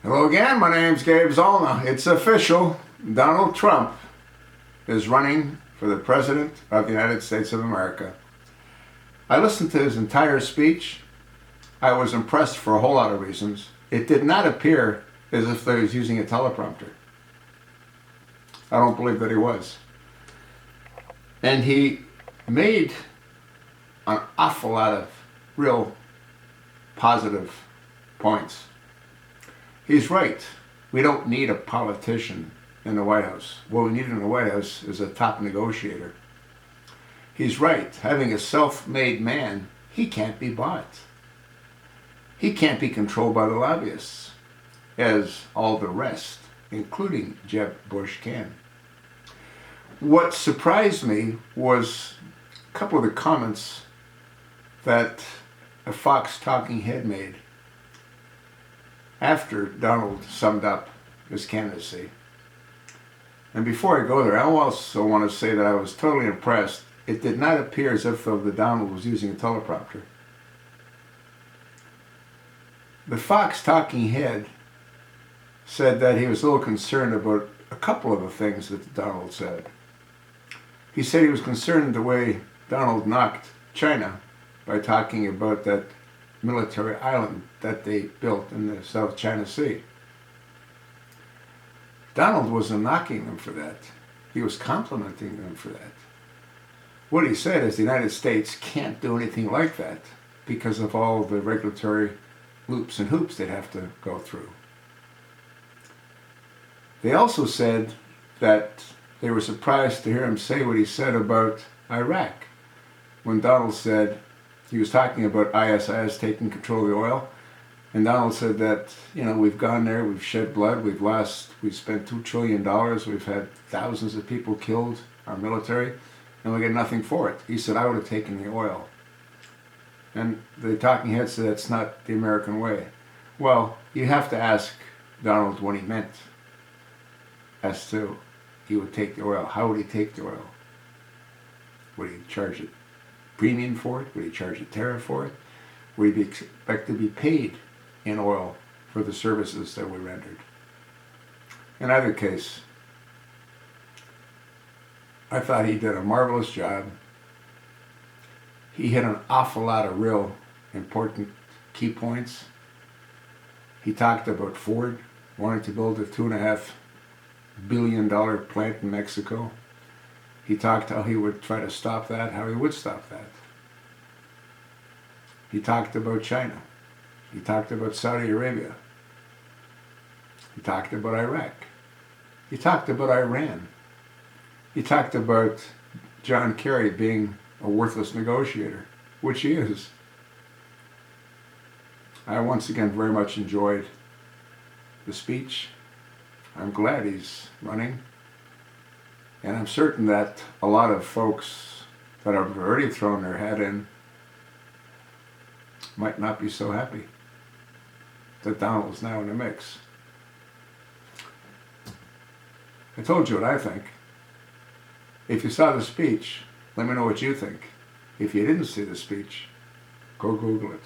Hello again, my name's Gabe Zollner. It's official. Donald Trump is running for the President of the United States of America. I listened to his entire speech. I was impressed for a whole lot of reasons. It did not appear as if he was using a teleprompter. I don't believe that he was. And he made an awful lot of real positive points. He's right. We don't need a politician in the White House. What we need in the White House is a top negotiator. He's right. Having a self-made man, he can't be bought. He can't be controlled by the lobbyists, as all the rest, including Jeb Bush, can. What surprised me was a couple of the comments that a Fox talking head made after Donald summed up his candidacy. And before I go there, I also want to say that I was totally impressed. It did not appear as if though the Donald was using a teleprompter. The Fox talking head said that he was a little concerned about a couple of the things that Donald said. He said he was concerned the way Donald knocked China by talking about that military island that they built in the South China Sea. Donald wasn't knocking them for that. He was complimenting them for that. What he said is the United States can't do anything like that because of all the regulatory loops and hoops they'd have to go through. They also said that they were surprised to hear him say what he said about Iraq. When Donald said, he was talking about ISIS taking control of the oil, and Donald said that, we've gone there, we've shed blood, we've spent $2 trillion, we've had thousands of people killed, our military, and we get nothing for it. He said, I would have taken the oil. And the talking head said, that's not the American way. Well, you have to ask Donald what he meant as to he would take the oil. How would he take the oil? Would he charge a premium for it? Would he charge a tariff for it? Would he expect to be paid in oil for the services that we rendered? In either case, I thought he did a marvelous job. He hit an awful lot of real important key points. He talked about Ford wanting to build a $2.5 billion plant in Mexico. He talked how he would try to stop that, how he would stop that. He talked about China. He talked about Saudi Arabia. He talked about Iraq. He talked about Iran. He talked about John Kerry being a worthless negotiator, which he is. I once again very much enjoyed the speech. I'm glad he's running. And I'm certain that a lot of folks that have already thrown their hat in might not be so happy that Donald's now in the mix. I told you what I think. If you saw the speech, let me know what you think. If you didn't see the speech, go Google it.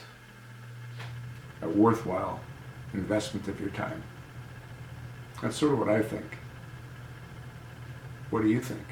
A worthwhile investment of your time. That's sort of what I think. What do you think?